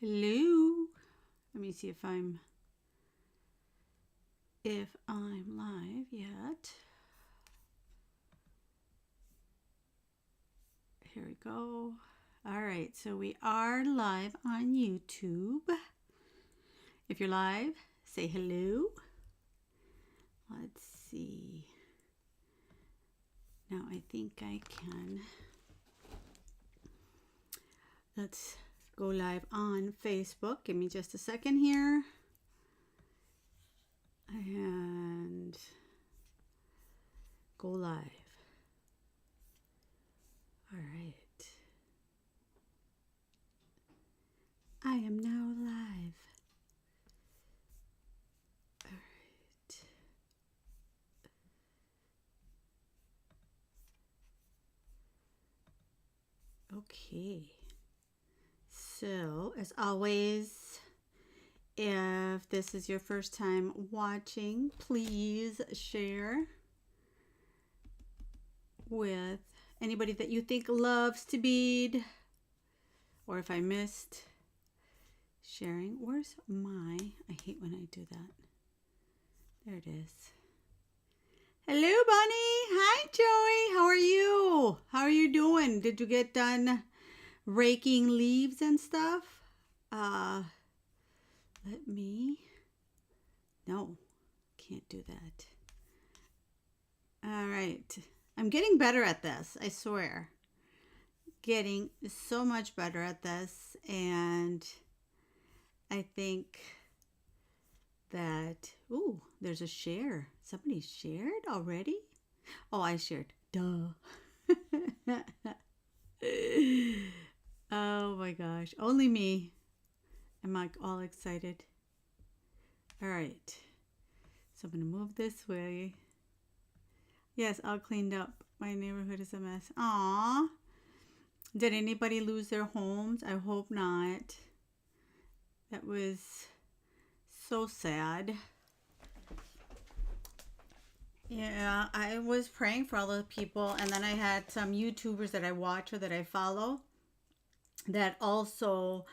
Hello. Let me see if I'm live yet. Here we go. All right, so we are live on YouTube. If you're live, say hello. Let's see. Now I think I can. Let's go live on Facebook. Give me just a second here. And go live. All right. I am now live. All right. Okay. So, as always, if this is your first time watching, please share with anybody that you think loves to bead. Or if I missed sharing, where's my, I hate when I do that. There it is. Hello, Bunny. Hi, Joey. How are you? How are you doing? Did you get done raking leaves and stuff? Let me, no, can't do that. All right. I'm getting better at this, I swear. Getting so much better at this, and I think that, ooh, there's a share. Somebody shared already? Oh, I shared. Duh. Oh my gosh. Only me. I'm like all excited. All right. So I'm going to move this way. Yes, all cleaned up. My neighborhood is a mess. Aw. Did anybody lose their homes? I hope not. That was so sad. Yeah, I was praying for all the people, and then I had some YouTubers that I watch or that I follow that also,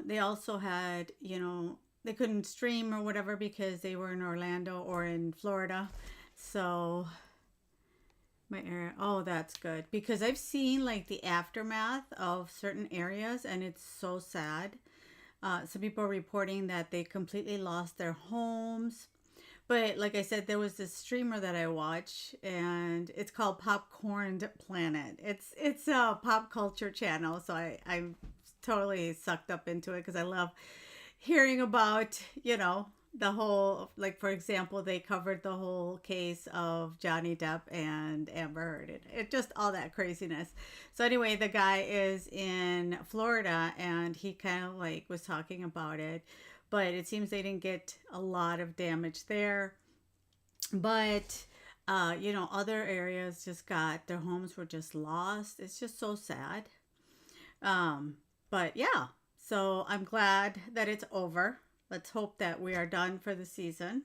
they also had, they couldn't stream or whatever because they were in Orlando or in Florida. So my area, oh, that's good, because I've seen like the aftermath of certain areas, and it's so sad. Some people are reporting that they completely lost their homes. But like I said, there was this streamer that I watch, and it's called Popcorn Planet. It's a pop culture channel, so I'm totally sucked up into it because I love hearing about, the whole, like, for example, they covered the whole case of Johnny Depp and Amber Heard. It just all that craziness. So anyway, the guy is in Florida, and he kind of like was talking about it, but it seems they didn't get a lot of damage there. But other areas just got, their homes were just lost. It's just so sad. But yeah, so I'm glad that it's over. Let's hope that we are done for the season,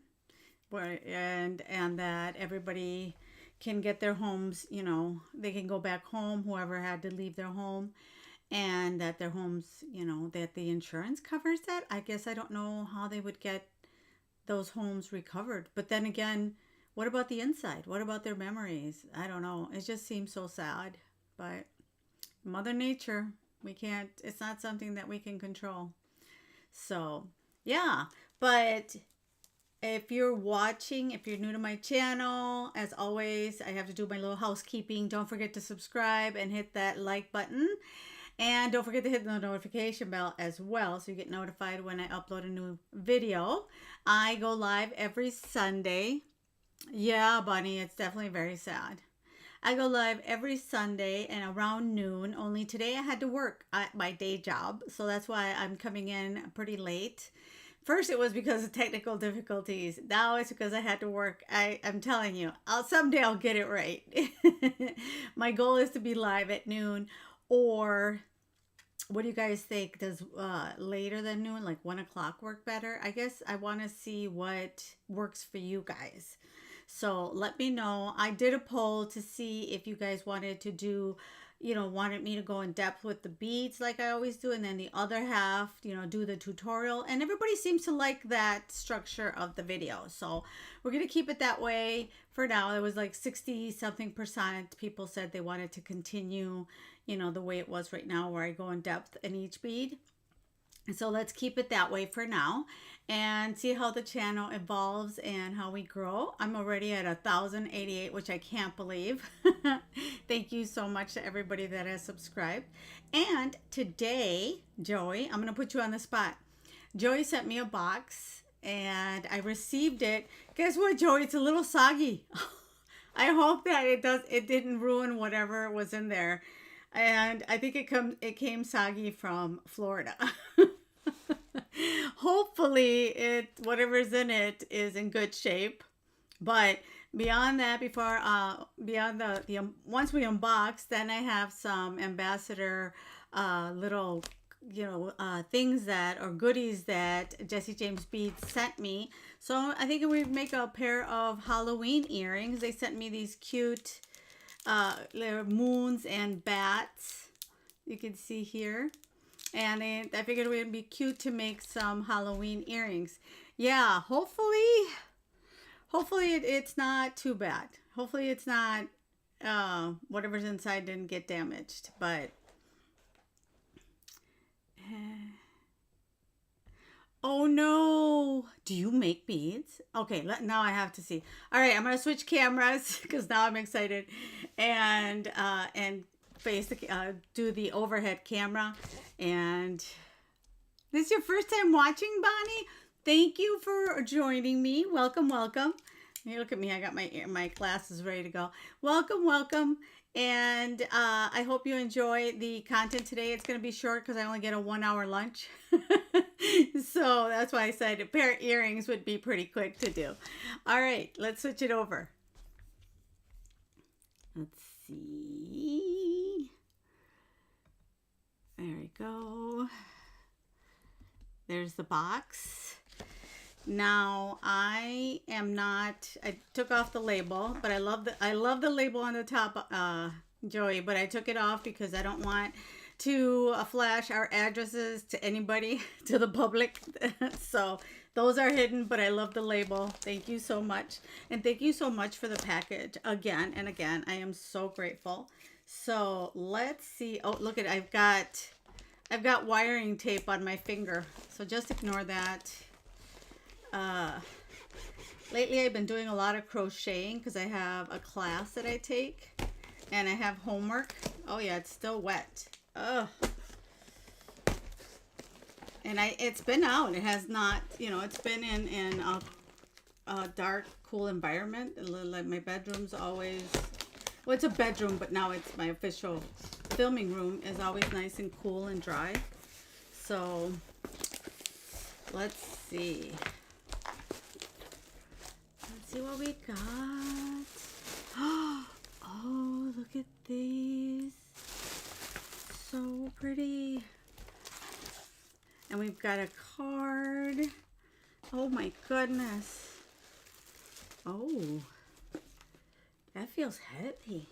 and that everybody can get their homes, they can go back home, whoever had to leave their home, and that their homes, that the insurance covers that. I guess I don't know how they would get those homes recovered. But then again, what about the inside? What about their memories? I don't know. It just seems so sad. But Mother Nature, we can't, it's not something that we can control. So, yeah. But if you're watching, if you're new to my channel, as always, I have to do my little housekeeping. Don't forget to subscribe and hit that like button. And don't forget to hit the notification bell as well, so you get notified when I upload a new video. I go live every Sunday. Yeah, Bunny, it's definitely very sad. I go live every Sunday and around noon. Only today I had to work at my day job, so that's why I'm coming in pretty late. First it was because of technical difficulties. Now it's because I had to work. I'm telling you, someday I'll get it right. My goal is to be live at noon. Or what do you guys think? Does later than noon, like 1 o'clock, work better? I guess I want to see what works for you guys. So let me know. I did a poll to see if you guys wanted to do, wanted me to go in depth with the beads like I always do, and then the other half, do the tutorial. And everybody seems to like that structure of the video. So we're going to keep it that way for now. It was like 60 something percent people said they wanted to continue, the way it was right now, where I go in depth in each bead. So let's keep it that way for now and see how the channel evolves and how we grow. I'm already at 1,088, which I can't believe. Thank you so much to everybody that has subscribed. And today, Joey, I'm going to put you on the spot. Joey sent me a box and I received it. Guess what, Joey? It's a little soggy. I hope that it didn't ruin whatever was in there. And I think it came soggy from Florida. Hopefully whatever's in it is in good shape. But beyond that, beyond the once we unbox, then I have some ambassador little things or goodies that Jesse James Beads sent me. So I think we'd make a pair of Halloween earrings. They sent me these cute little moons and bats, you can see here, and I figured it would be cute to make some Halloween earrings. Yeah, hopefully it's not too bad. Hopefully it's not whatever's inside didn't get damaged. But oh no, do you make beads? Okay, now I have to see. All right, I'm gonna switch cameras because now I'm excited, and basically do the overhead camera. And this is your first time watching, Bonnie? Thank you for joining me. Welcome, welcome. Hey, look at me, I got my glasses ready to go. Welcome, welcome. And I hope you enjoy the content today. It's going to be short because I only get a 1-hour lunch. So that's why I said a pair of earrings would be pretty quick to do. All right, let's switch it over. Let's see. There we go. There's the box. Now I took off the label, but I love the label on the top, Joey, but I took it off because I don't want to flash our addresses to anybody, to the public. So those are hidden, but I love the label. Thank you so much. And thank you so much for the package again and again. I am so grateful. So let's see. Oh, look at, I've got wiring tape on my finger. So just ignore that. Lately I've been doing a lot of crocheting because I have a class that I take and I have homework. Oh yeah, it's still wet. Ugh. And it's been out. It has not, it's been in a dark, cool environment. Like my bedroom's always, well, it's a bedroom, but now it's my official filming room is always nice and cool and dry. So let's see. See what we got. Oh, look at these. So pretty. And we've got a card. Oh my goodness. Oh, that feels heavy.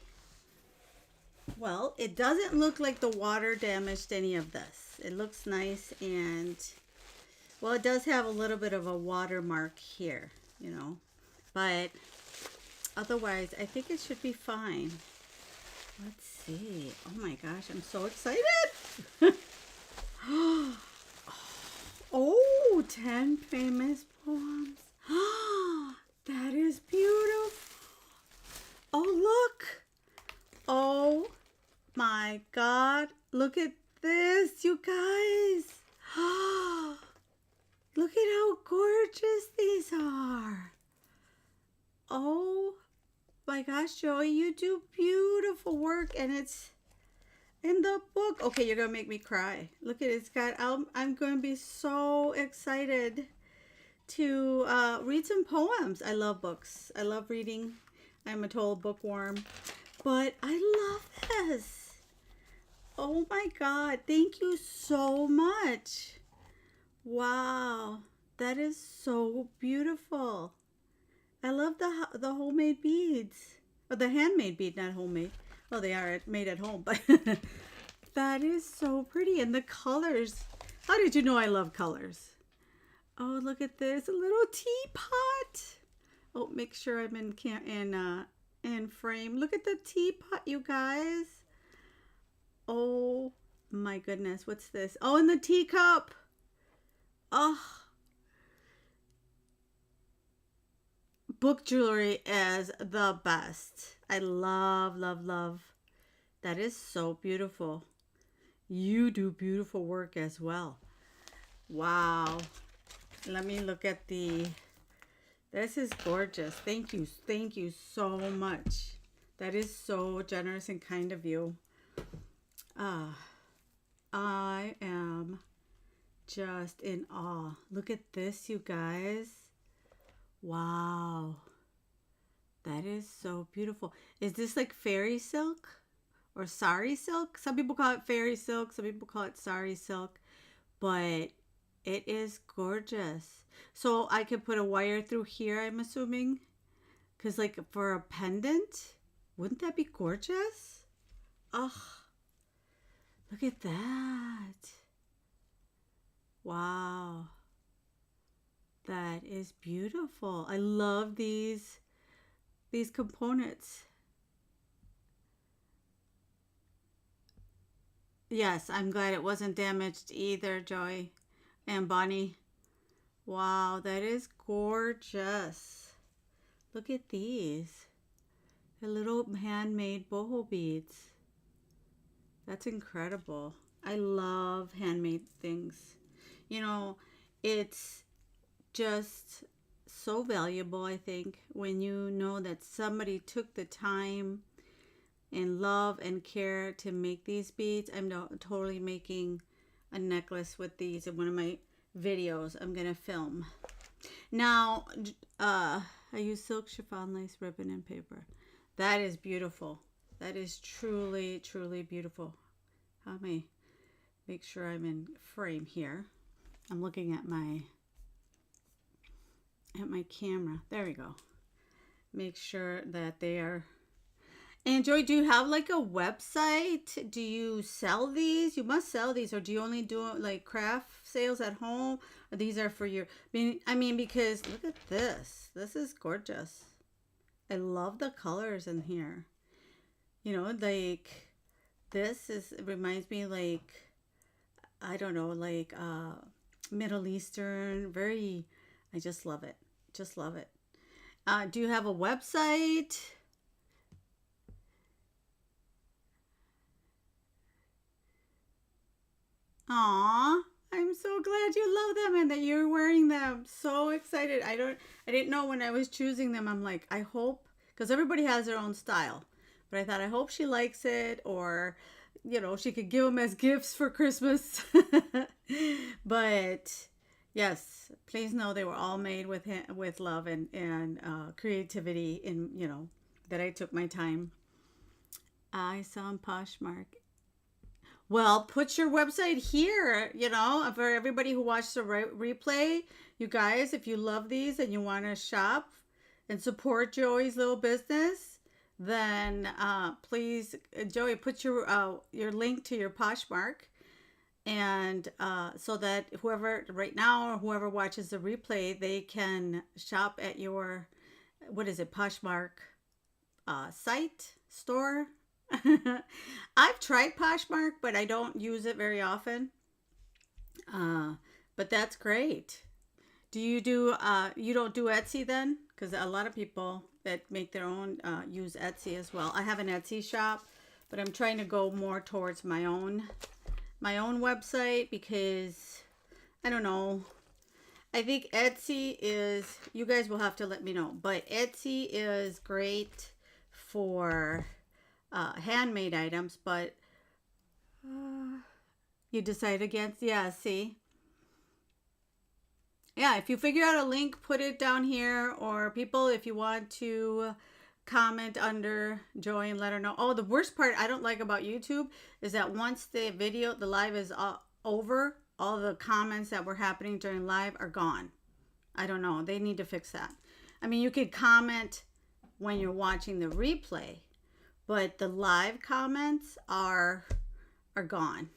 Well, it doesn't look like the water damaged any of this. It looks nice, and well, it does have a little bit of a watermark here, but otherwise I think it should be fine. Let's see. Oh my gosh, I'm so excited. Oh, 10 famous poems. That is beautiful. Oh, look. Oh my God. Look at this, you guys. Look at how gorgeous these are. Oh my gosh, Joey, you do beautiful work, and it's in the book. Okay, you're gonna make me cry. Look at it. It's got, I'm going to be so excited to read some poems. I love books. I love reading. I'm a total bookworm, but I love this. Oh my God, thank you so much. Wow, that is so beautiful. I love the homemade beads. Or the handmade bead, not homemade. Well, they are made at home, but that is so pretty. And the colors. How did you know I love colors? Oh, look at this. A little teapot. Oh, make sure I'm in frame. Look at the teapot, you guys. Oh my goodness. What's this? Oh, and the teacup. Oh. Book jewelry is the best. I love, love, love. That is so beautiful. You do beautiful work as well. Wow. Let me look at the... This is gorgeous. Thank you. Thank you so much. That is so generous and kind of you. I am just in awe. Look at this, you guys. Wow. That is so beautiful. Is this like fairy silk or sari silk? Some people call it fairy silk. Some people call it sari silk. But it is gorgeous. So I could put a wire through here, I'm assuming. Because like for a pendant, wouldn't that be gorgeous? Oh, look at that. Wow. That is beautiful. I love these components. Yes, I'm glad it wasn't damaged either, Joy and Bonnie. Wow, that is gorgeous. Look at these. The little handmade boho beads. That's incredible. I love handmade things. You know, it's just so valuable, I think, when you know that somebody took the time and love and care to make these beads. I'm totally making a necklace with these in one of my videos I'm gonna film. Now, I use silk chiffon lace ribbon and paper. That is beautiful. That is truly, truly beautiful. Let me make sure I'm in frame here. I'm looking at my camera. There we go. Make sure that they are. And Joy, do you have like a website? Do you sell these? You must sell these, or do you only do like craft sales at home? Or these are for your, I mean, because look at this. This is gorgeous. I love the colors in here. You know, like this is, it reminds me like, I don't know, like Middle Eastern, very, I just love it. Just love it. Do you have a website? Aw, I'm so glad you love them and that you're wearing them. So excited. I didn't know when I was choosing them. I'm like, I hope, because everybody has their own style. But I thought, I hope she likes it, or, you know, she could give them as gifts for Christmas. But yes, please know they were all made with love and creativity, and, you know, that I took my time. I saw Poshmark. Well, put your website here, you know, for everybody who watched the replay. You guys, if you love these and you want to shop and support Joey's little business, then please, Joey, put your link to your Poshmark, and so that whoever right now or whoever watches the replay, they can shop at your, what is it, Poshmark site, store. I've tried Poshmark, but I don't use it very often. But that's great. Do you do, you don't do Etsy then? Because a lot of people that make their own use Etsy as well. I have an Etsy shop, but I'm trying to go more towards my own website, because I don't know. I think Etsy is, you guys will have to let me know, but Etsy is great for handmade items, but you decide against, yeah, see, yeah, if you figure out a link, put it down here, or people, if you want to comment under Joy and let her know. Oh, the worst part I don't like about YouTube is that once the live is over, all the comments that were happening during live are gone. I don't know, they need to fix that. I mean, you could comment when you're watching the replay, but the live comments are gone.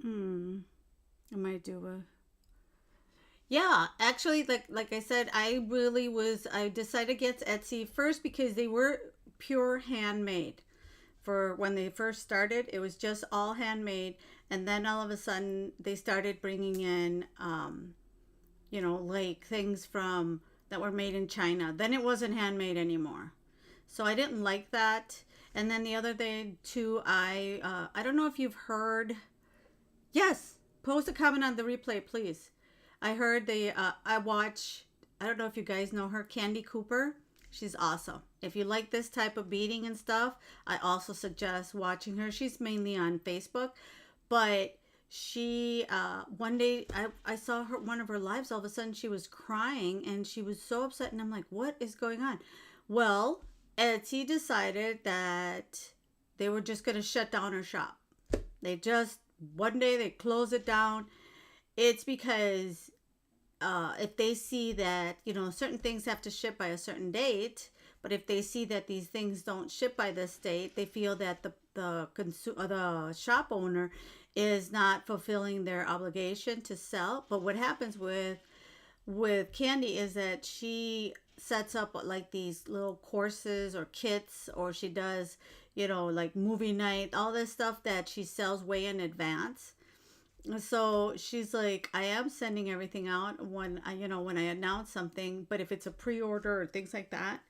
Hmm. I might do a Yeah, actually, like I said, I decided against Etsy first because they were pure handmade. For when they first started, it was just all handmade, and then all of a sudden they started bringing in, like things from that were made in China. Then it wasn't handmade anymore, so I didn't like that. And then the other day too, I don't know if you've heard. Yes, post a comment on the replay, please. I heard I watch. I don't know if you guys know her, Candy Cooper. She's awesome. If you like this type of beading and stuff, I also suggest watching her. She's mainly on Facebook, but she one day I saw her one of her lives. All of a sudden, she was crying and she was so upset, and I'm like, what is going on? Well, Etsy decided that they were just going to shut down her shop. They just one day they close it down. It's because if they see that certain things have to ship by a certain date, but if they see that these things don't ship by this date, they feel that the shop owner is not fulfilling their obligation to sell. But what happens with Candy is that she sets up like these little courses or kits, or she does like movie night, all this stuff that she sells way in advance. So she's like, I am sending everything out when I announce something, but if it's a pre-order or things like that,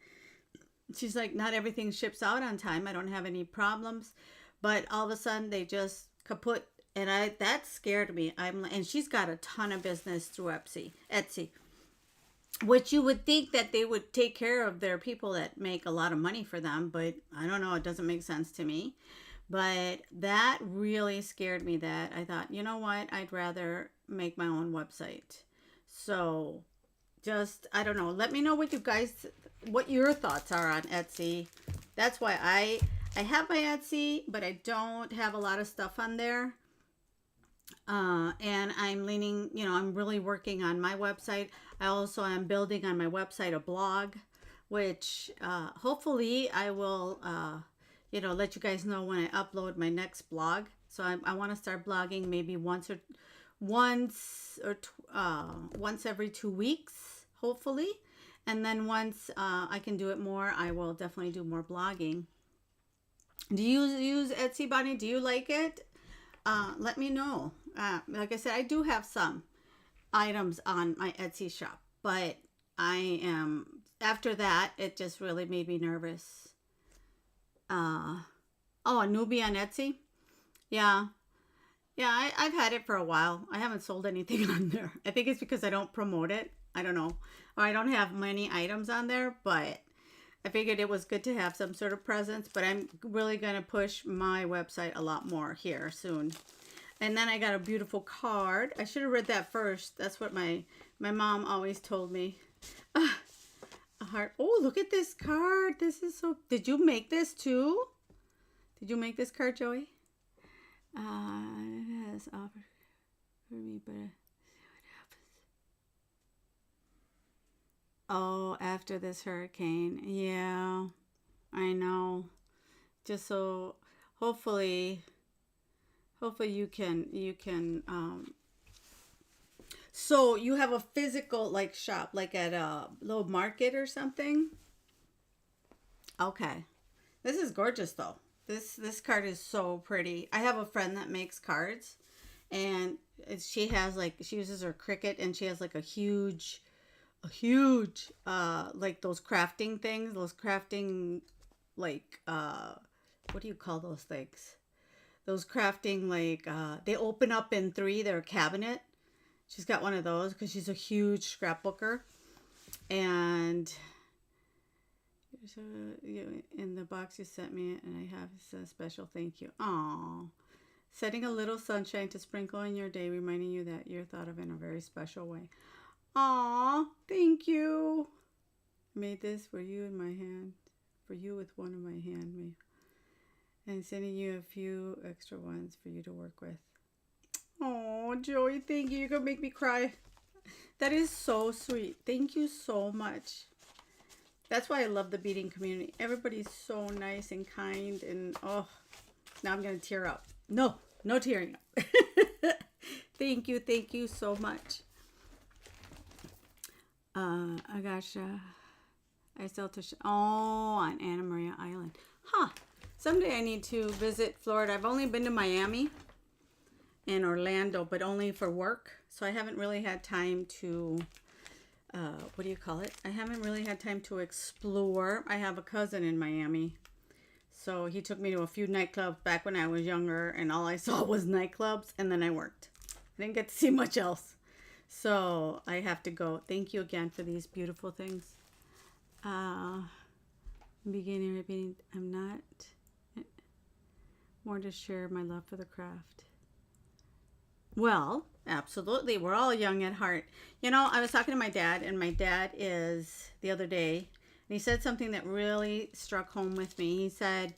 she's like, not everything ships out on time. I don't have any problems, but all of a sudden they just kaput, and that scared me. And she's got a ton of business through Etsy, which you would think that they would take care of their people that make a lot of money for them, but I don't know. It doesn't make sense to me. But that really scared me, that I thought, you know what, I'd rather make my own website. So just, I don't know. Let me know what your thoughts are on Etsy. That's why I have my Etsy, but I don't have a lot of stuff on there. And I'm really working on my website. I also am building on my website a blog, which hopefully I will let you guys know when I upload my next blog. So I want to start blogging maybe once every 2 weeks, hopefully. And then once I can do it more, I will definitely do more blogging. Do you use Etsy, Bonnie? Do you like it? Let me know. Like I said, I do have some items on my Etsy shop, but after that, it just really made me nervous. Oh, a newbie on Etsy? Yeah. Yeah, I've had it for a while. I haven't sold anything on there. I think it's because I don't promote it. I don't know. Or I don't have many items on there, but I figured it was good to have some sort of presence. But I'm really going to push my website a lot more here soon. And then I got a beautiful card. I should have read that first. That's what my mom always told me. A heart. Oh, look at this card. This is so... Did you make this too? Did you make this card, Joey? It has offered for me, but see what happens. Oh, after this hurricane. Yeah, I know. Just so hopefully you can so you have a physical like shop, like at a little market or something? Okay. This is gorgeous though. This card is so pretty. I have a friend that makes cards, and she uses her Cricut, and she has like a huge like those crafting things, like what do you call those things? Those crafting like they open up in three, they're a cabinet. She's got one of those because she's a huge scrapbooker. And so in the box you sent me, and I have a special thank you. Aww. Setting a little sunshine to sprinkle in your day, reminding you that you're thought of in a very special way. Aww, thank you. Made this for you in my hand, for you with one in my hand, and sending you a few extra ones for you to work with. Oh, Joey, thank you. You're gonna make me cry. That is so sweet. Thank you so much. That's why I love the beading community. Everybody's so nice and kind, and oh, now I'm gonna tear up. No, no tearing up. Thank you so much. I got I still to on Anna Maria Island. Huh. Someday I need to visit Florida. I've only been to Miami and Orlando, but only for work. So I haven't really had time to, what do you call it? I haven't really had time to explore. I have a cousin in Miami. So he took me to a few nightclubs back when I was younger, and all I saw was nightclubs, and then I worked. I didn't get to see much else. So I have to go. Thank you again for these beautiful things. Beginning repeating, I'm not more to share my love for the craft. Well, absolutely. We're all young at heart. You know, I was talking to my dad, and my dad is the other day, and he said something that really struck home with me. He said,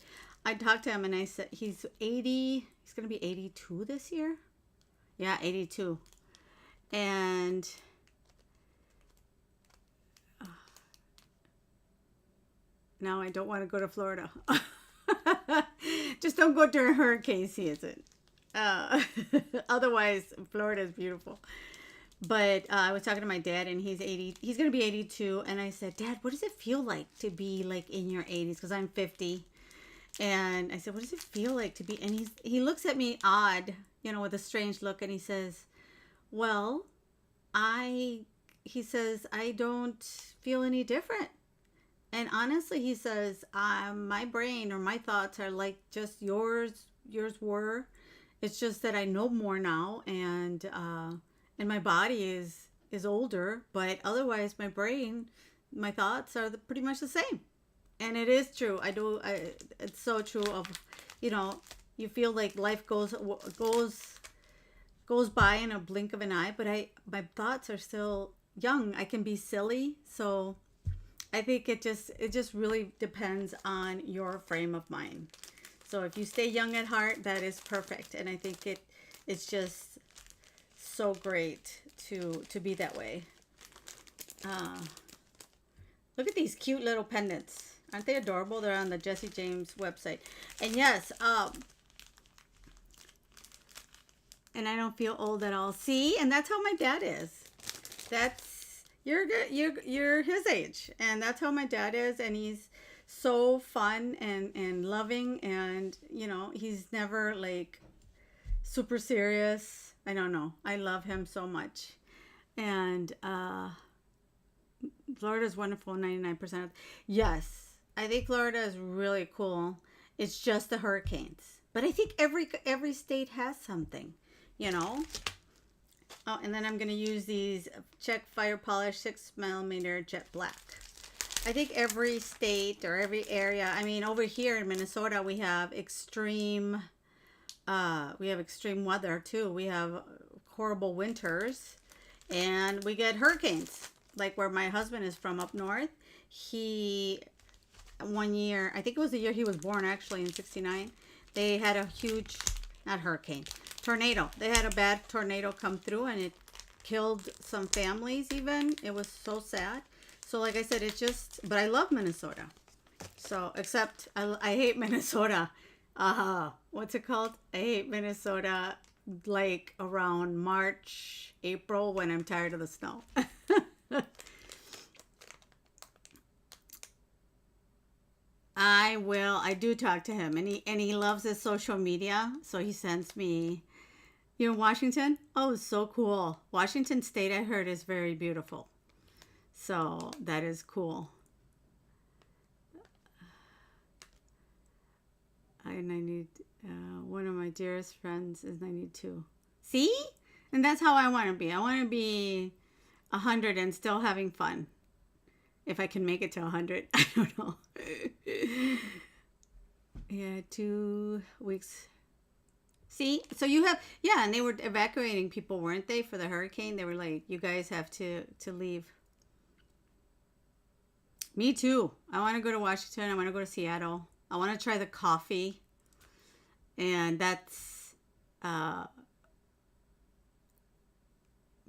I talked to him, and I said, he's 80, he's going to be 82 this year. Yeah, 82. And now I don't want to go to Florida. Just don't go during hurricane season. Otherwise, Florida is beautiful. But I was talking to my dad, and he's 80. He's going to be 82. And I said, Dad, what does it feel like to be like in your 80s? Because I'm 50. And I said, what does it feel like to be? And he looks at me odd, you know, with a strange look. And he says, well, he says, I don't feel any different. And honestly, he says, my brain or my thoughts are like just yours were. It's just that I know more now, and my body is older, but otherwise my brain, my thoughts are pretty much the same. And it is true. It's so true of, you know, you feel like life goes by in a blink of an eye, but my thoughts are still young. I can be silly, so I think it just really depends on your frame of mind. So if you stay young at heart, that is perfect. And I think it's just so great to be that way. Look at these cute little pendants. Aren't they adorable? They're on the Jesse James website. And yes, and I don't feel old at all. See, and that's how my dad is. You're his age, and that's how my dad is, and he's so fun and loving, and you know, he's never like super serious. I don't know. I love him so much. And Florida's wonderful 99%. Yes, I think Florida is really cool. It's just the hurricanes. But I think every state has something, you know. Oh, and then I'm going to use these Czech Fire Polish 6mm Jet Black. I think every state or every area, I mean, over here in Minnesota, we have extreme weather too. We have horrible winters, and we get hurricanes. Like where my husband is from up north, one year, I think it was the year he was born, actually, in 69, they had a huge, not hurricane, tornado. They had a bad tornado come through, and it killed some families even. It was so sad. So like I said, but I love Minnesota. So, except I hate Minnesota. What's it called? I hate Minnesota like around March, April, when I'm tired of the snow. I do talk to him, and he loves his social media, so he sends me. You're in Washington? Oh, so cool. Washington State, I heard, is very beautiful. So that is cool. And I need, one of my dearest friends is 92. See? And that's how I want to be. I want to be 100 and still having fun. If I can make it to 100. I don't know. Yeah, 2 weeks. See? So you have, yeah, and they were evacuating people, weren't they, for the hurricane? They were like, you guys have to leave. Me too. I want to go to Washington. I want to go to Seattle. I want to try the coffee. And that's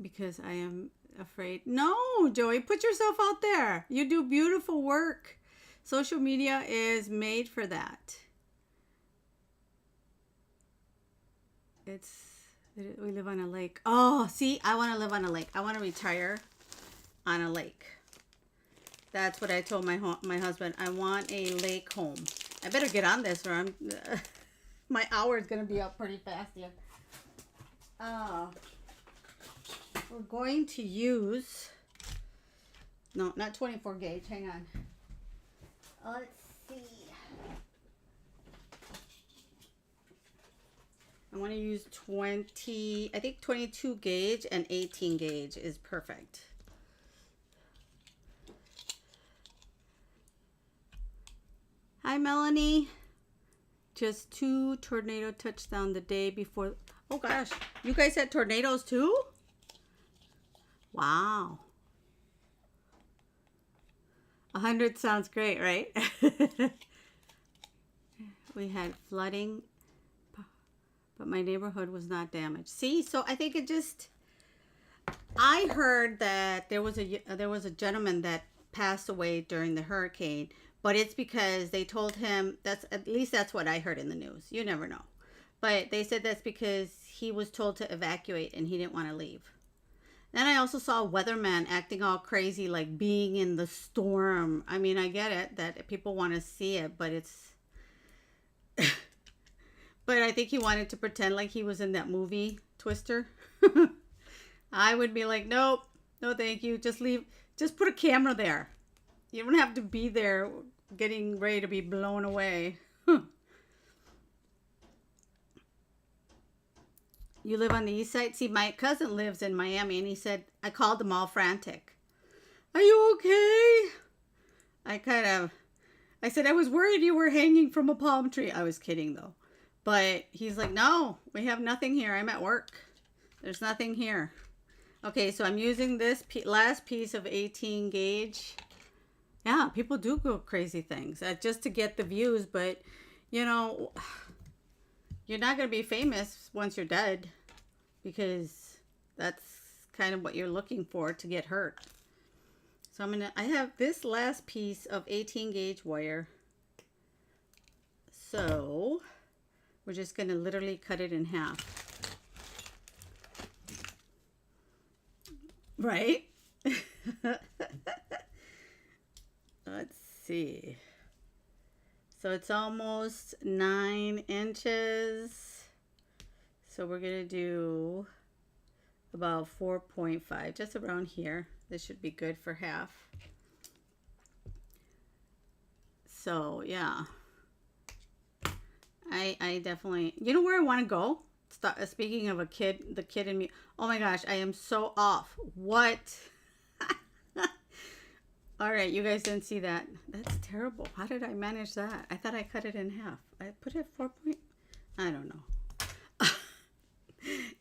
because I am afraid. No, Joey, put yourself out there. You do beautiful work. Social media is made for that. We live on a lake. Oh, see, I want to live on a lake. I want to retire on a lake. That's what I told my husband. I want a lake home. I better get on this or I'm my hour is going to be up pretty fast here. We're going to use, no, not 24 gauge. Hang on. Let's see. I want to use 20, I think 22 gauge and 18 gauge is perfect. Hi, Melanie. Just 2 tornado touchdown the day before. Oh gosh, you guys had tornadoes too? Wow. 100 sounds great, right? We had flooding, but my neighborhood was not damaged. See, so I think it just, I heard that there was a gentleman that passed away during the hurricane, but it's because they told him, at least that's what I heard in the news. You never know. But they said that's because he was told to evacuate and he didn't want to leave. Then I also saw a weatherman acting all crazy, like being in the storm. I mean, I get it that people want to see it, but it's... But I think he wanted to pretend like he was in that movie, Twister. I would be like, nope, no thank you. Just leave. Just put a camera there. You don't have to be there getting ready to be blown away. You live on the east side? See, my cousin lives in Miami, and he said, I called him all frantic. Are you okay? I said, I was worried you were hanging from a palm tree. I was kidding, though. But he's like, no, we have nothing here. I'm at work. There's nothing here. Okay, so I'm using this last piece of 18 gauge. Yeah, people do go crazy things just to get the views, but, you know, you're not going to be famous once you're dead because that's kind of what you're looking for to get hurt. So I have this last piece of 18 gauge wire. So we're just going to literally cut it in half. Right? Let's see. So it's almost 9 inches. So we're going to do about 4.5, just around here. This should be good for half. So yeah. I definitely, you know where I want to go? Speaking of the kid in me. Oh my gosh, I am so off. What? All right, you guys didn't see that. That's terrible. How did I manage that? I thought I cut it in half. I put it 4 point. I don't know.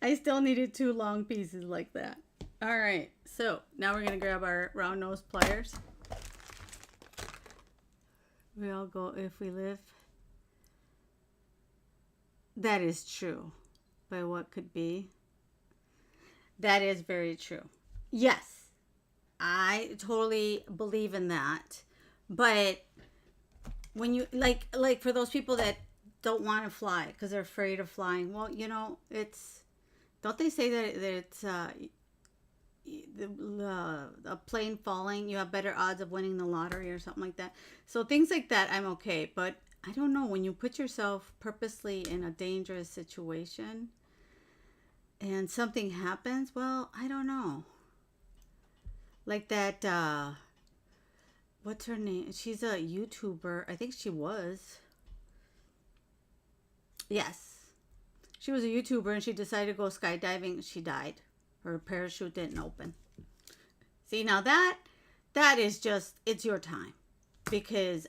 I still needed 2 long pieces like that. All right, so now we're gonna grab our round nose pliers. We all go if we live. That is true. By what could be. That is very true. Yes. I totally believe in that. But when you like for those people that don't want to fly because they're afraid of flying, well, you know, it's, don't they say that it's a plane falling, you have better odds of winning the lottery or something like that. So things like that, I'm okay. But I don't know, when you put yourself purposely in a dangerous situation and something happens, well, I don't know. Like that, what's her name? She's a YouTuber. I think she was. Yes. She was a YouTuber and she decided to go skydiving. She died. Her parachute didn't open. See, now that is just, it's your time. Because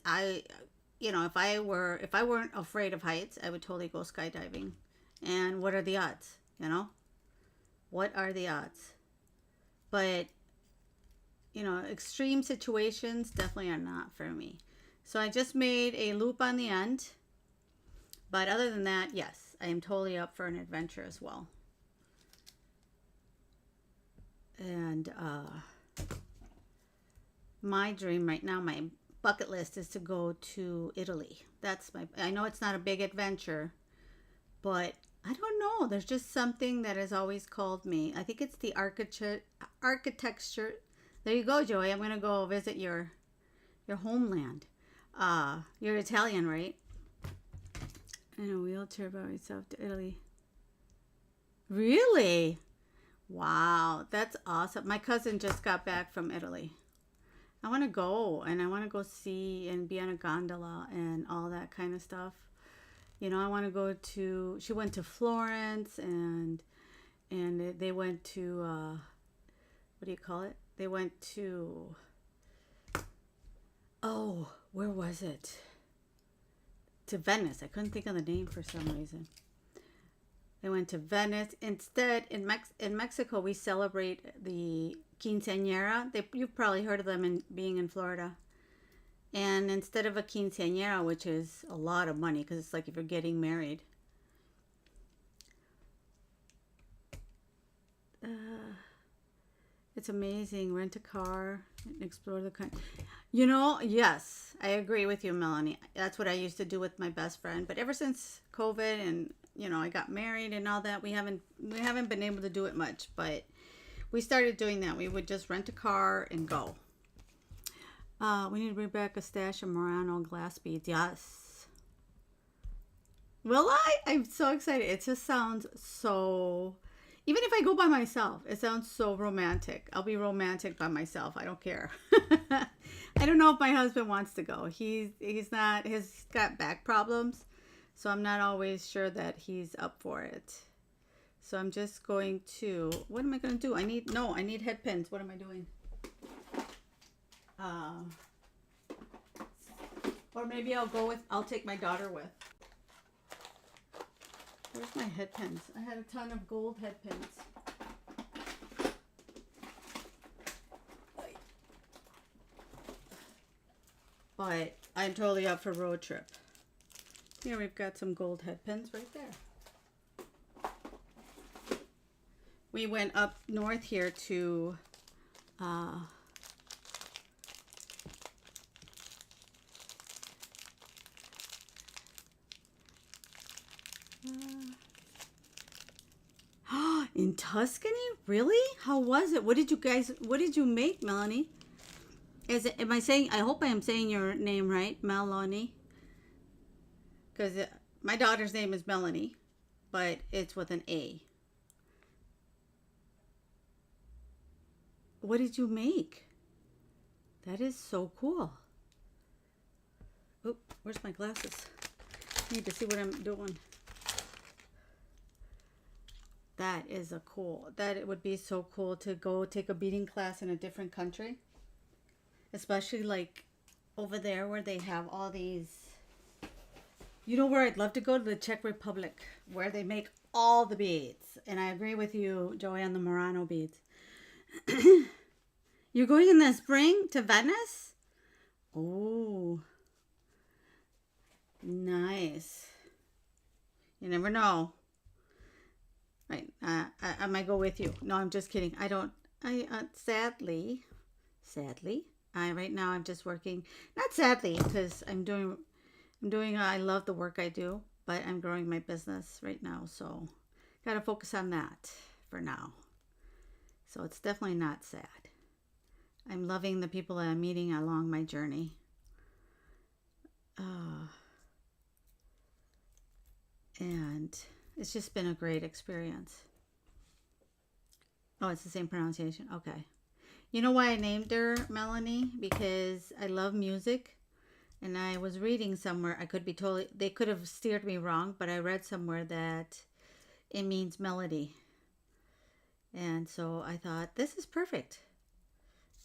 you know, if I weren't afraid of heights, I would totally go skydiving. And what are the odds, you know? What are the odds? But, you know, extreme situations definitely are not for me. So I just made a loop on the end. But other than that, yes, I am totally up for an adventure as well. And my dream right now, my bucket list is to go to Italy. That's my, I know it's not a big adventure, but I don't know. There's just something that has always called me. I think it's the architecture. There you go, Joey. I'm gonna go visit your homeland. You're Italian, right? In a wheelchair by myself to Italy. Really? Wow, that's awesome. My cousin just got back from Italy. I want to go and I want to go see and be on a gondola and all that kind of stuff. You know, I want to go to. She went to Florence and they went to what do you call it? They went to, oh, where was it? To Venice. I couldn't think of the name for some reason. They went to Venice. Instead, in Mexico, we celebrate the quinceañera. You've probably heard of them being in Florida. And instead of a quinceañera, which is a lot of money, because it's like if you're getting married. It's amazing. Rent a car and explore the country. You know, yes, I agree with you, Melanie. That's what I used to do with my best friend. But ever since COVID and I got married and all that, we haven't been able to do it much. But we started doing that. We would just rent a car and go. We need to bring back a stash of Murano glass beads. Yes. Will I? I'm so excited. It just sounds so. Even if I go by myself, it sounds so romantic. I'll be romantic by myself. I don't care. I don't know if my husband wants to go. He's not. He's got back problems, so I'm not always sure that he's up for it. So I'm just going to. What am I going to do? I need head pins. What am I doing? Or maybe I'll take my daughter with. Where's my head pins? I had a ton of gold head pins. But I'm totally up for road trip. Here we've got some gold head pins right there. We went up north here to in Tuscany? Really? How was it? What did you make, Melanie? I hope I am saying your name right, Melanie. Because my daughter's name is Melanie, but it's with an A. What did you make? That is so cool. Oh, where's my glasses? I need to see what I'm doing. That is it would be so cool to go take a beading class in a different country. Especially like over there where they have all these. You know where I'd love to go? To the Czech Republic, where they make all the beads. And I agree with you, Joey, on the Murano beads. You're going in the spring to Venice? Oh, nice. You never know. Right. I might go with you. No, I'm just kidding. Sadly, right now I'm just working, not sadly, because I love the work I do, but I'm growing my business right now. So got to focus on that for now. So it's definitely not sad. I'm loving the people that I'm meeting along my journey. And it's just been a great experience. Oh, it's the same pronunciation. Okay. You know why I named her Melanie? Because I love music. And I was reading somewhere, they could have steered me wrong, but I read somewhere that it means melody. And so I thought, this is perfect.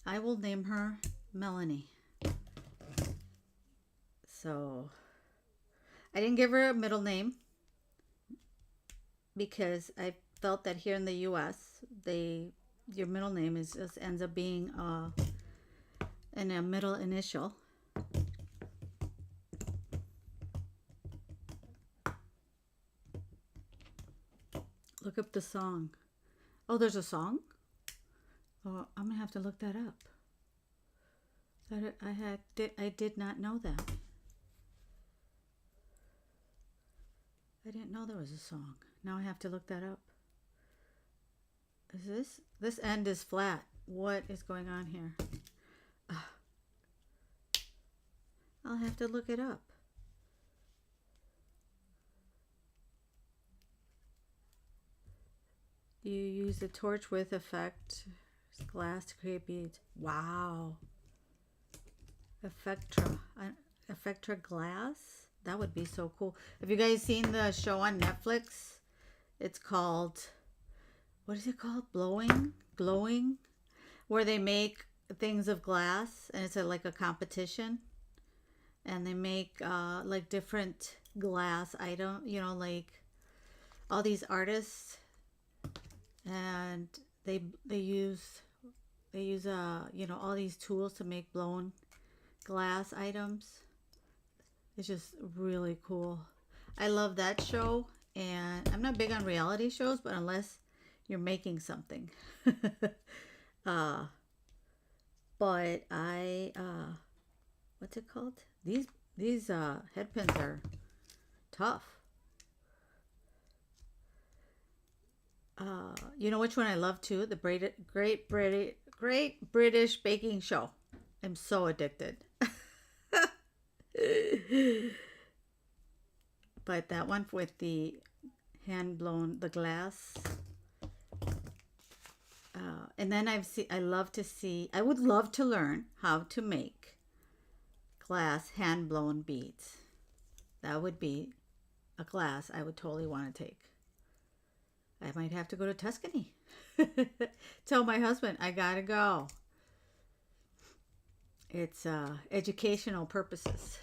I will name her Melanie. So I didn't give her a middle name because I felt that here in the U.S., your middle name just ends up being in a middle initial. Look up the song. Oh, there's a song? Oh, I'm gonna have to look that up. I did not know that. I didn't know there was a song. Now I have to look that up. Is this end is flat? What is going on here? I'll have to look it up. You use a torch with effect glass to create beads. Wow. Effectra glass? That would be so cool. Have you guys seen the show on Netflix? It's called, what is it called? Glowing? Where they make things of glass and it's like a competition. And they make like different glass item, like all these artists, and they use all these tools to make blown glass items. It's just really cool. I love that show, and I'm not big on reality shows, but unless you're making something. But I what's it called? These head pins are tough. You know which one I love too? The Great British Baking Show. I'm so addicted. But that one with the hand blown the glass. And then I would love to learn how to make glass hand blown beads. That would be a class I would totally want to take. I might have to go to Tuscany. Tell my husband I gotta go. It's educational purposes.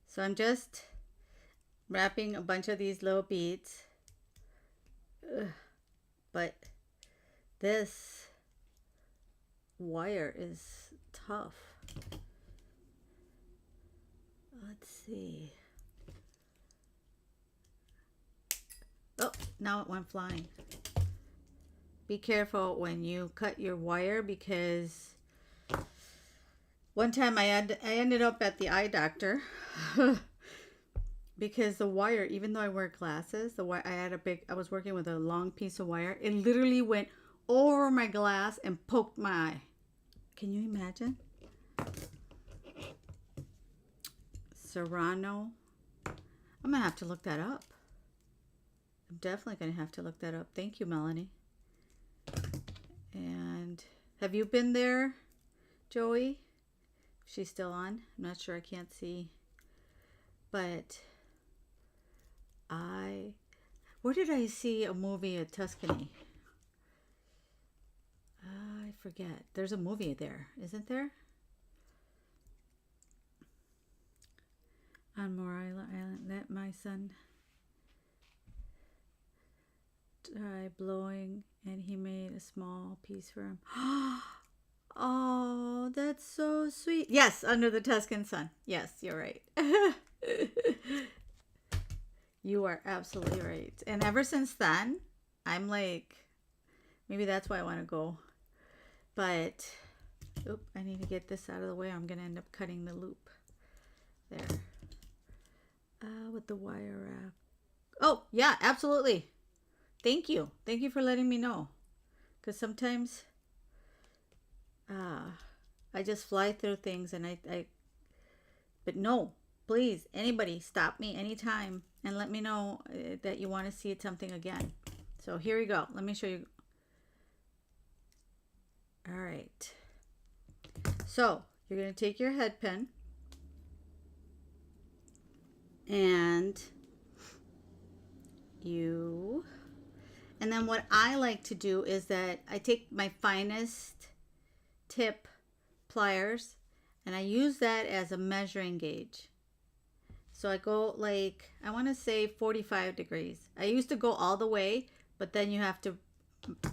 So I'm just wrapping a bunch of these little beads. But this wire is tough. Let's see. Oh, now it went flying. Be careful when you cut your wire, because one time I ended up at the eye doctor because the wire, even though I wear glasses, the wire I was working with a long piece of wire. It literally went over my glass and poked my eye. Can you imagine? Serrano. I'm gonna have to look that up. I'm definitely gonna have to look that up. Thank you, Melanie. And have you been there, Joey? She's still on. I'm not sure. I can't see. But where did I see a movie at Tuscany? I forget. There's a movie there, isn't there? On Moore Island, let my son try blowing, and he made a small piece for him. Oh, that's so sweet. Yes, Under the Tuscan Sun. Yes, you're right. You are absolutely right. And ever since then, I'm like, maybe that's why I want to go. But, I need to get this out of the way. I'm going to end up cutting the loop there. With the wire wrap. Oh, yeah, absolutely. Thank you. Thank you for letting me know. Because sometimes I just fly through things, and but no, please, anybody, stop me anytime and let me know that you want to see something again. So here we go. Let me show you. All right. So you're going to take your head pin, and then what I like to do is that I take my finest tip pliers and I use that as a measuring gauge. So I go like, I want to say 45 degrees. I used to go all the way, but then you have to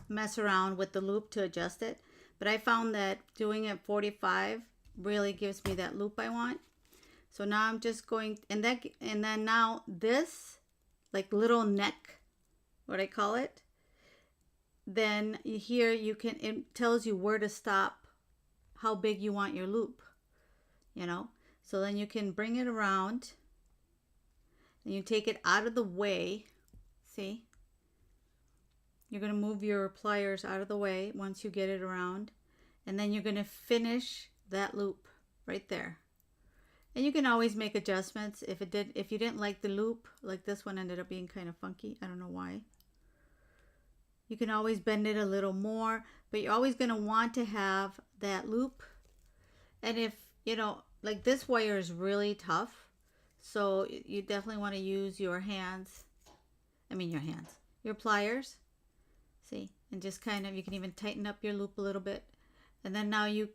mess around with the loop to adjust it. But I found that doing it 45 really gives me that loop I want. So now I'm just going, and then now this like little neck, what I call it, then here you can, it tells you where to stop, how big you want your loop, you know. So then you can bring it around and you take it out of the way. See, you're going to move your pliers out of the way once you get it around, and then you're going to finish that loop right there. And you can always make adjustments if you didn't like the loop, like this one ended up being kind of funky. I don't know why. You can always bend it a little more, but you're always going to want to have that loop. And if, you know, like this wire is really tough, so you definitely want to use your hands. Your pliers. See, and just kind of, you can even tighten up your loop a little bit. And then now you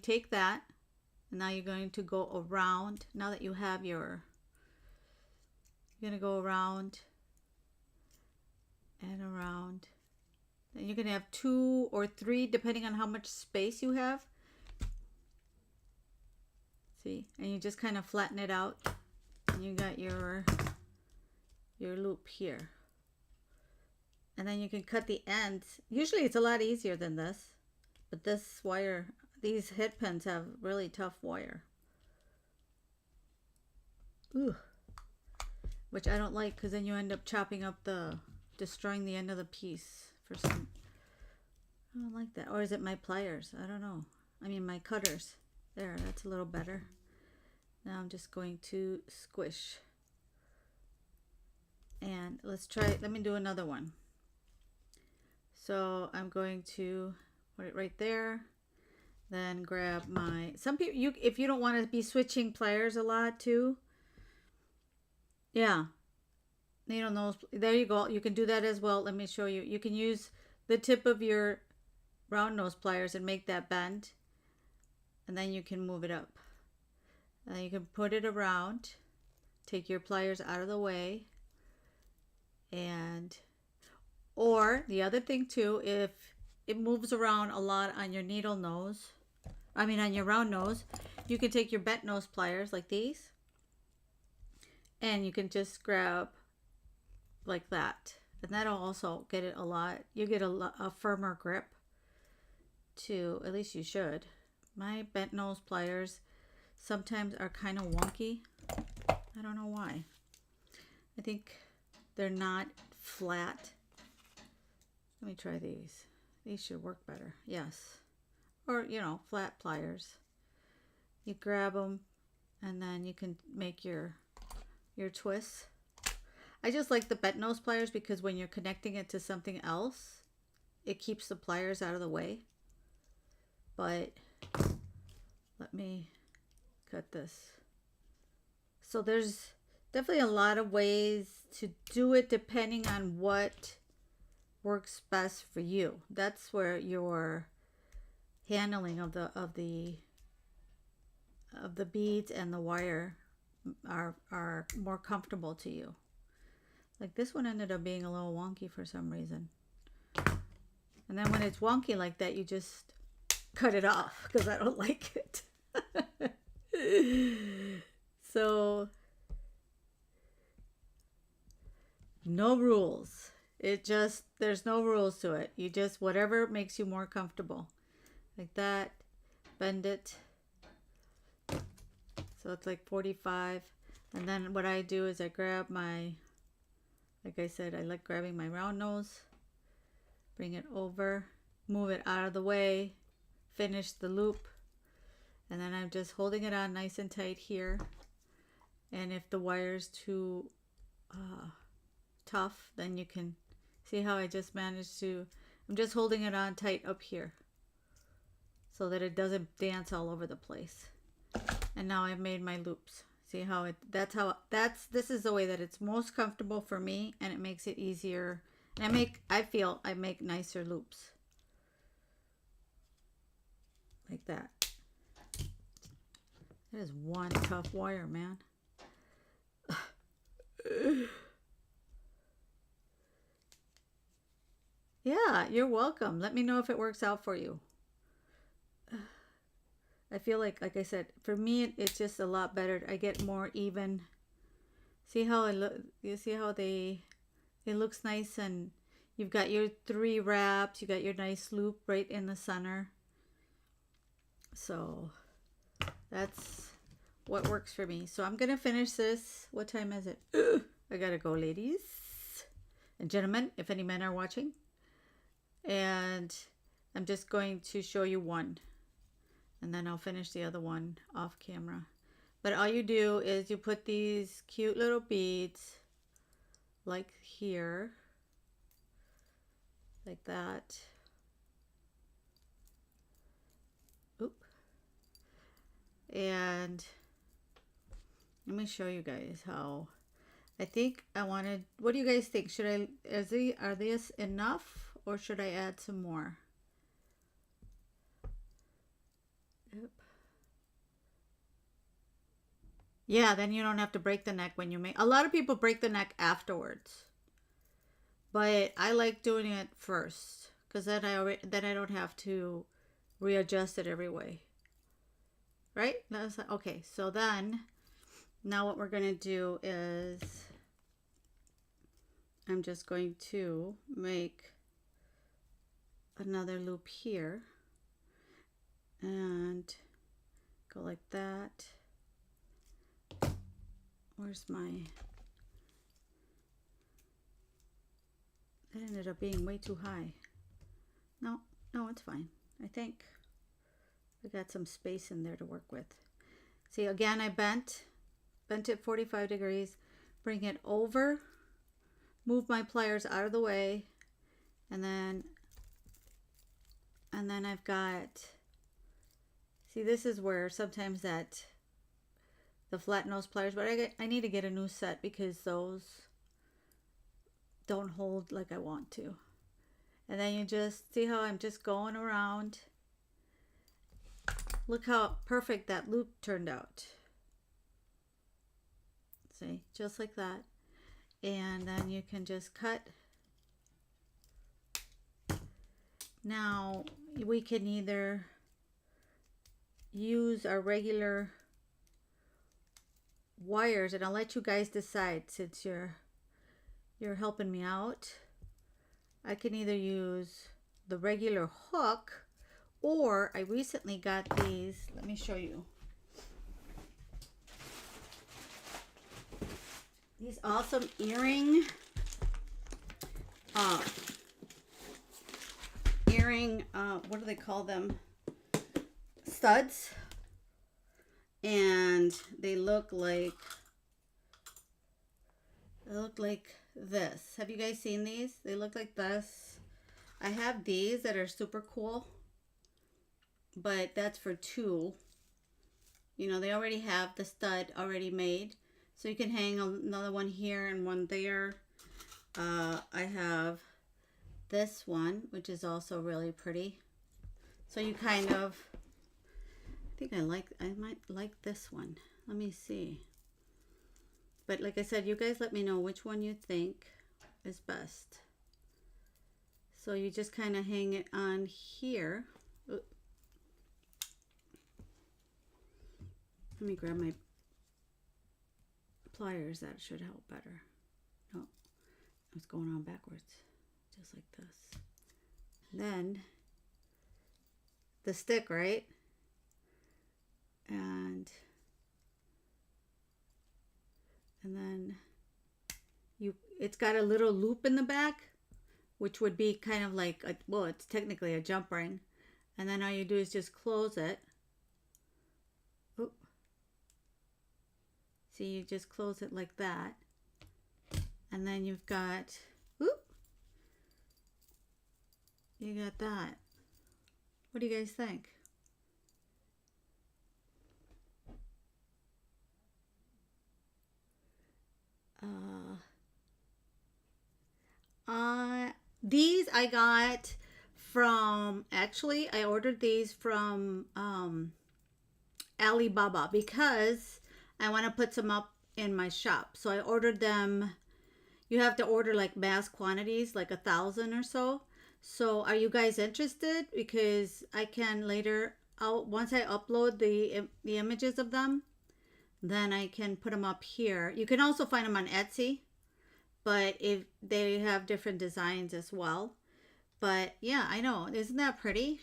take that, and now you're going to go around. Now that you have you're going to go around and around. Then you're going to have 2 or 3, depending on how much space you have. See, and you just kind of flatten it out, and you got your loop here. And then you can cut the ends. Usually it's a lot easier than this, but this wire, these head pins have really tough wire. Ooh. Which I don't like, because then you end up chopping up destroying the end of the piece for some. I don't like that. Or is it my pliers? I don't know. I mean my cutters. There, that's a little better. Now I'm just going to squish. And let's try, let me do another one. So I'm going to put it right there. Then grab my, some people, if you don't want to be switching pliers a lot too. Yeah. Needle nose, there you go. You can do that as well. Let me show you. You can use the tip of your round nose pliers and make that bend. And then you can move it up. And you can put it around. Take your pliers out of the way. And, or the other thing too, if it moves around a lot on your needle nose, on your round nose, you can take your bent nose pliers like these, and you can just grab like that, and that'll also get it you get a firmer grip too. At least you should. My bent nose pliers sometimes are kind of wonky. I don't know why. I think they're not flat. Let me try these. These should work better. Yes. Or, you know, flat pliers. You grab them, and then you can make your twists. I just like the bent nose pliers because when you're connecting it to something else, it keeps the pliers out of the way. But let me cut this. So there's definitely a lot of ways to do it depending on what works best for you. That's where your handling of the beads and the wire are more comfortable to you. Like this one ended up being a little wonky for some reason. And then when it's wonky like that, you just cut it off because I don't like it. So no rules. There's no rules to it. You just, whatever makes you more comfortable. Like that. Bend it. So it's like 45. And then what I do is I grab my, like I said, I like grabbing my round nose. Bring it over. Move it out of the way. Finish the loop. And then I'm just holding it on nice and tight here. And if the wire's too tough, then you can see how I just managed to, I'm just holding it on tight up here so that it doesn't dance all over the place. And now I've made my loops. See how this is the way that it's most comfortable for me, and it makes it easier. And I feel I make nicer loops. Like that. That is one tough wire, man. Yeah, you're welcome. Let me know if it works out for you. I feel like I said, for me, it's just a lot better. I get more even. See how it look? You see how it looks nice, and You've got your 3 wraps. You got your nice loop right in the center. So that's what works for me. So I'm going to finish this. What time is it? I got to go, ladies and gentlemen, if any men are watching. And I'm just going to show you one. And then I'll finish the other one off camera. But all you do is you put these cute little beads like here. Like that. Oop. And let me show you guys how. I think I wanted, what do you guys think? Are these enough or should I add some more? Yep. Yeah, then you don't have to break the neck when you make. A lot of people break the neck afterwards. But I like doing it first because then I don't have to readjust it every way. Right? Okay, so then now what we're going to do is I'm just going to make another loop here and go like that. Where's my... That ended up being way too high. No, it's fine. I think I got some space in there to work with. See, again, I bent it 45 degrees, bring it over, move my pliers out of the way, and then I've got, see, this is where sometimes that the flat nose pliers, but I need to get a new set because those don't hold like I want to. And then you just see how I'm just going around. Look how perfect that loop turned out. See, just like that. And then you can just cut. Now we can either use our regular wires, and I'll let you guys decide since you're helping me out. I can either use the regular hook, or I recently got these. Let me show you. These awesome earring what do they call them? Studs. And they look like this. Have you guys seen these? They look like this. I have these that are super cool, but that's for 2. You know, they already have the stud already made, so you can hang another one here and one there. I have this one, which is also really pretty. So you kind of, I might like this one. Let me see. But like I said, you guys let me know which one you think is best. So you just kind of hang it on here. Let me grab my pliers. That should help better. No, I was going on backwards. Just like this. And then the stick, right? And then it's got a little loop in the back, which would be kind of like well, it's technically a jump ring. And then all you do is just close it. Oop. See, you just close it like that. And then you've got, oop, you got that. What do you guys think? These I got from, actually I ordered these from Alibaba because I want to put some up in my shop. So I ordered them. You have to order like mass quantities, like 1,000 or so. So are you guys interested? Because I can later, once I upload the images of them, then I can put them up here. You can also find them on Etsy, but if they have different designs as well. But yeah, I know. Isn't that pretty?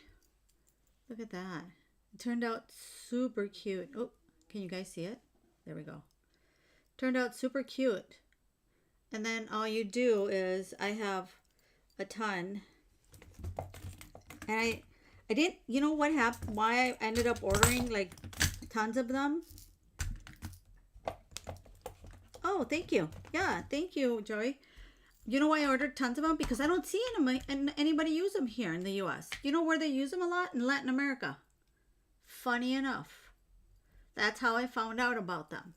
Look at that. It turned out super cute. Oh, can you guys see it? There we go. Turned out super cute. And then all you do is, I have a ton. And I didn't, you know what happened, why I ended up ordering like tons of them? Oh, thank you. Yeah, thank you, Joy. You know why I ordered tons of them? Because I don't see anybody use them here in the U.S. You know where they use them a lot? In Latin America. Funny enough. That's how I found out about them.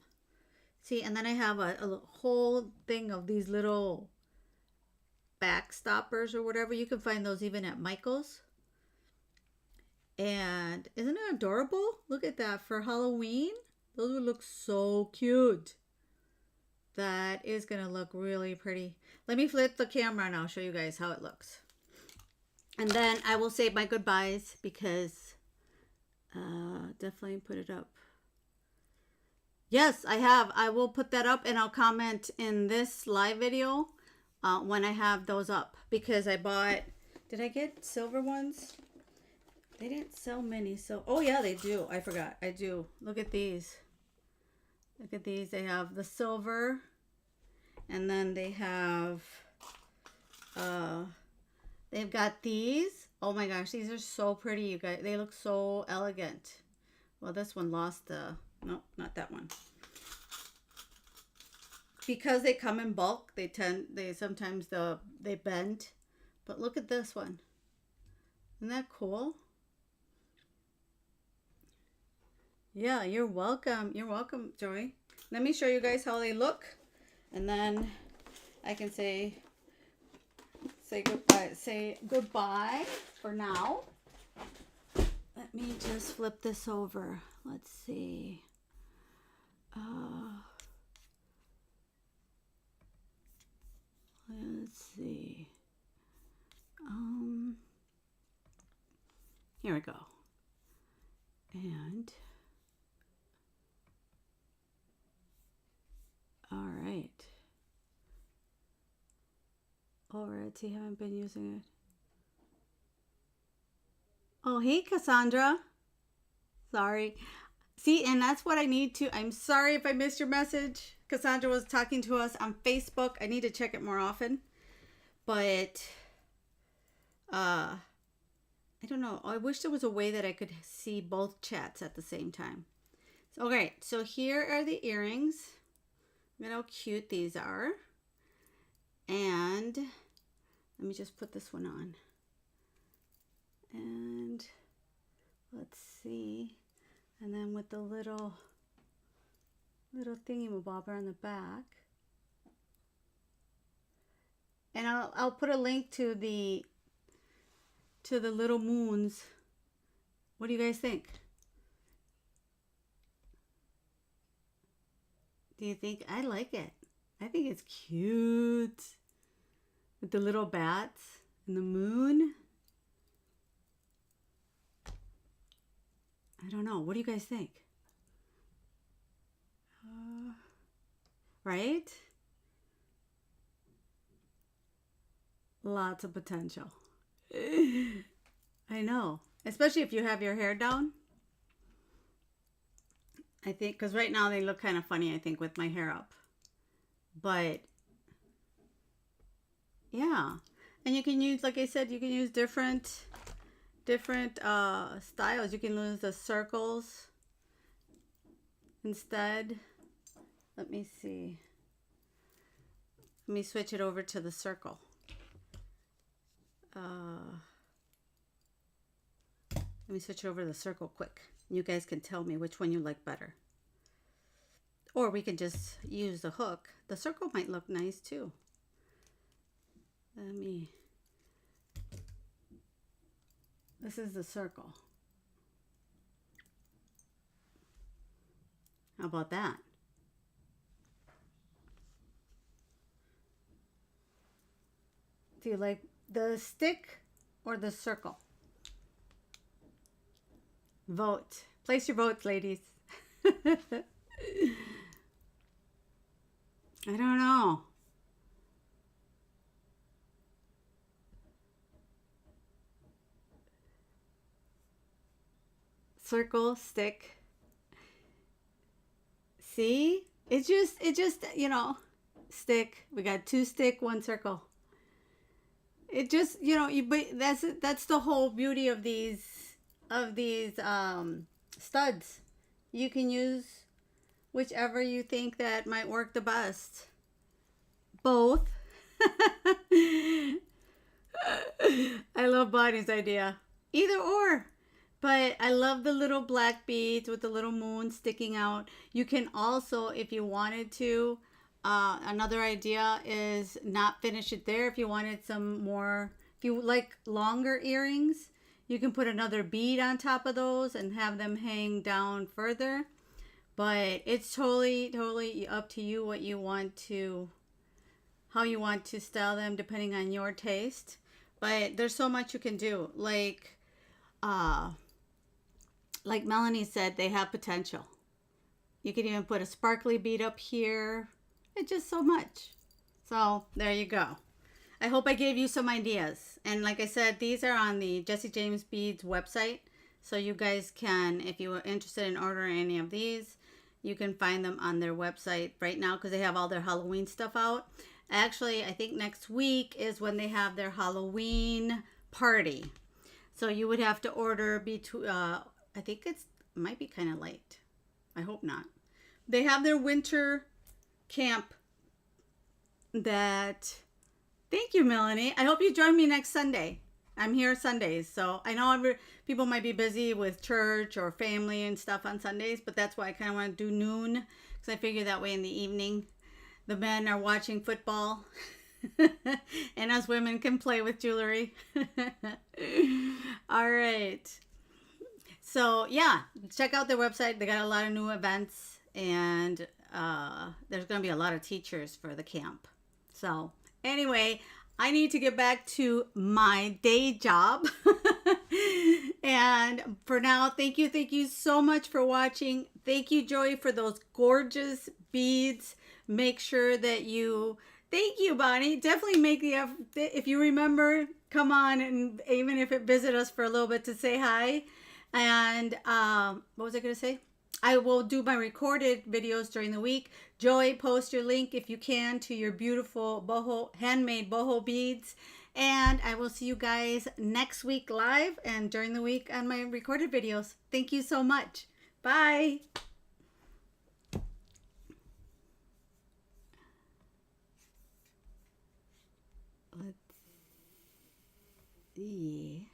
See, and then I have a whole thing of these little backstoppers or whatever. You can find those even at Michael's. And isn't it adorable? Look at that for Halloween. Those would look so cute. That is going to look really pretty. Let me flip the camera and I'll show you guys how it looks. And then I will say my goodbyes because definitely put it up. Yes, I have. I will put that up and I'll comment in this live video when I have those up. Because I bought, did I get silver ones? They didn't sell many. So, oh yeah, they do. I forgot. I do. Look at these. Look at these. They have the silver. And then they have, they've got these. Oh my gosh, these are so pretty, you guys. They look so elegant. Well, this one lost the, no, not that one. Because they come in bulk, they sometimes they bend. But look at this one. Isn't that cool? Yeah, you're welcome. You're welcome, Joy. Let me show you guys how they look. And then I can say goodbye for now. Let me just flip this over. Let's see. Let's see. Here we go. And all right. Alrighty, haven't been using it. Oh, hey, Cassandra. Sorry. See, and that's what I need to. I'm sorry if I missed your message. Cassandra was talking to us on Facebook. I need to check it more often. But, I don't know. I wish there was a way that I could see both chats at the same time. So, okay, so here are the earrings. Look at how cute these are. And let me just put this one on. And let's see. And then with the little thingy-mabobber on the back. And I'll put a link to the little moons. What do you guys think? Do you think? I like it. I think it's cute. With the little bats and the moon. I don't know. What do you guys think? Right? Lots of potential. I know. Especially if you have your hair down. I think, because right now they look kind of funny, I think, with my hair up. But, yeah. And you can use, like I said, you can use different styles. You can use the circles instead. Let me see. Let me switch it over to the circle. Let me switch over to the circle quick. You guys can tell me which one you like better. Or we can just use the hook. The circle might look nice too. This is the circle. How about that? Do you like the stick or the circle? Vote. Place your votes, ladies. I don't know. circle, stick. See? It just, stick. We got 2 stick, 1 circle. It just, but that's the whole beauty of these studs. You can use whichever you think that might work the best. Both. I love Bonnie's idea. Either or. But I love the little black beads with the little moon sticking out. You can also, if you wanted to, another idea is not finish it there. If you wanted some more, if you like longer earrings, you can put another bead on top of those and have them hang down further. But it's totally up to you what you want to, how you want to style them depending on your taste. But there's so much you can do. Like Melanie said, they have potential. You can even put a sparkly bead up here. It's just so much. So there you go. I hope I gave you some ideas. And like I said, these are on the Jesse James Beads website. So you guys can, if you are interested in ordering any of these, you can find them on their website right now because they have all their Halloween stuff out. Actually, I think next week is when they have their Halloween party. So you would have to order between, I think might be kind of late. I hope not. They have their winter camp that, thank you, Melanie. I hope you join me next Sunday. I'm here Sundays. So I know people might be busy with church or family and stuff on Sundays, but that's why I kind of want to do noon because I figure that way in the evening the men are watching football and us women can play with jewelry. All right. So yeah, check out their website. They got a lot of new events and there's going to be a lot of teachers for the camp. So anyway, I need to get back to my day job. And for now, thank you so much for watching. Thank you, Joy, for those gorgeous beads. Make sure that thank you, Bonnie. Definitely make the effort. If you remember, come on, and even if it visit us for a little bit to say hi. And what was I going to say? I will do my recorded videos during the week. Joy, post your link if you can to your beautiful handmade boho beads. And I will see you guys next week live and during the week on my recorded videos. Thank you so much. Bye. Let's see.